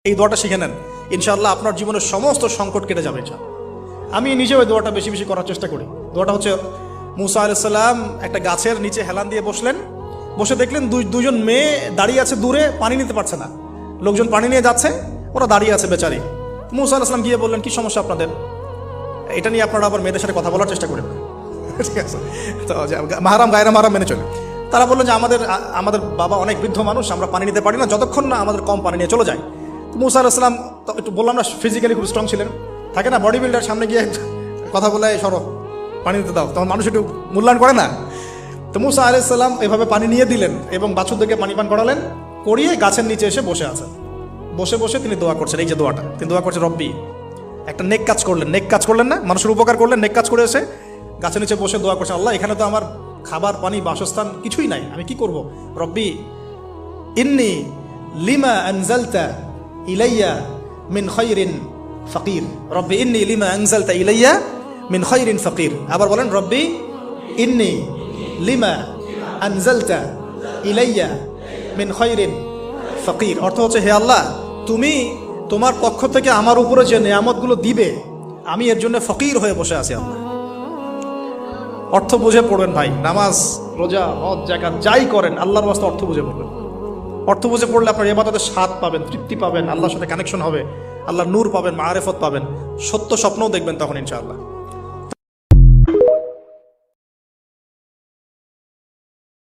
এই দোয়াটা শিখে নেন, ইনশাআল্লাহ আপনার জীবনের সমস্ত সংকট কেটে যাবে। আমি নিজেও এই দোয়াটা বেশি বেশি করার চেষ্টা করি। দোয়াটা হচ্ছে, মুসা আলাইহিস সালাম একটা গাছের নিচে হেলান দিয়ে বসলেন, বসে দেখলেন দুজন মেয়ে দাঁড়িয়ে আছে দূরে, পানি নিতে পারছে না, লোকজন পানি নিয়ে যাচ্ছে, ওরা দাঁড়িয়ে আছে বেচারি। মুসা আলাইহিস সালাম গিয়ে বললেন, কি সমস্যা আপনাদের? এটা নিয়ে আপনারা আবার মেয়েদের সাথে কথা বলার চেষ্টা করেন, ঠিক আছে? তো মাহারাম গায়রা মাহারাম মেনে চলে। তারা বললেন যে আমাদের বাবা অনেক বৃদ্ধ মানুষ, আমরা পানি নিতে পারি না যতক্ষণ না আমাদের কম পানি নিয়ে চলে যায়। মুসা আলাইহিস সালাম একটু বললাম না, ফিজিক্যালি খুব স্ট্রং ছিলেন, থাকে না বডি বিল্ডার, সামনে গিয়ে কথা বলে সরো পানি দিতে দাও, তখন মানুষ একটু মূল্যায়ন করে না। তো মুসা আলাইহিস সালাম এভাবে পানি নিয়ে দিলেন এবং বাছুরদেরকে পানি পান করালেন, করিয়ে গাছের নিচে এসে বসে আছেন। বসে বসে তিনি দোয়া করছেন, এই যে দোয়াটা তিনি দোয়া করছেন, রব্বি, একটা নেক কাজ করলেন না, মানুষের উপকার করলেন, নেক কাজ করে এসে গাছের নিচে বসে দোয়া করছেন, আল্লাহ এখানে তো আমার খাবার পানি বাসস্থান কিছুই নাই, আমি কি করব? রব্বি ইন্নী লিমা আনজালতা ইলাইয়া মিন খায়রিন ফাকির, রব্বি ইন্নী লিমা আনজালতা ইলাইয়া মিন খায়রিন ফাকির। আবার বলেন, রব্বি ইন্নী লিমা আনজালতা ইলাইয়া মিন খায়রিন ফাকির। অর্থ হচ্ছে, হে আল্লাহ, তুমি তোমার পক্ষ থেকে আমার উপরে যে নেয়ামতগুলো দিবে, আমি এর জন্য ফকির হয়ে বসে আছি। আল্লাহ অর্থ বুঝে পড়বেন ভাই, নামাজ রোজা হজ জাকাত যাই করেন আল্লাহর ওয়াস্তে অর্থ বুঝে পড়বেন। অর্থ বুঝে পড়লে আপনার ইবাদতের স্বাদ পাবেন, তৃপ্তি পাবেন, আল্লাহর সাথে কানেকশন হবে, আল্লাহর নূর পাবেন, মাআরিফত পাবেন, সত্য স্বপ্নও দেখবেন তখন ইনশাআল্লাহ।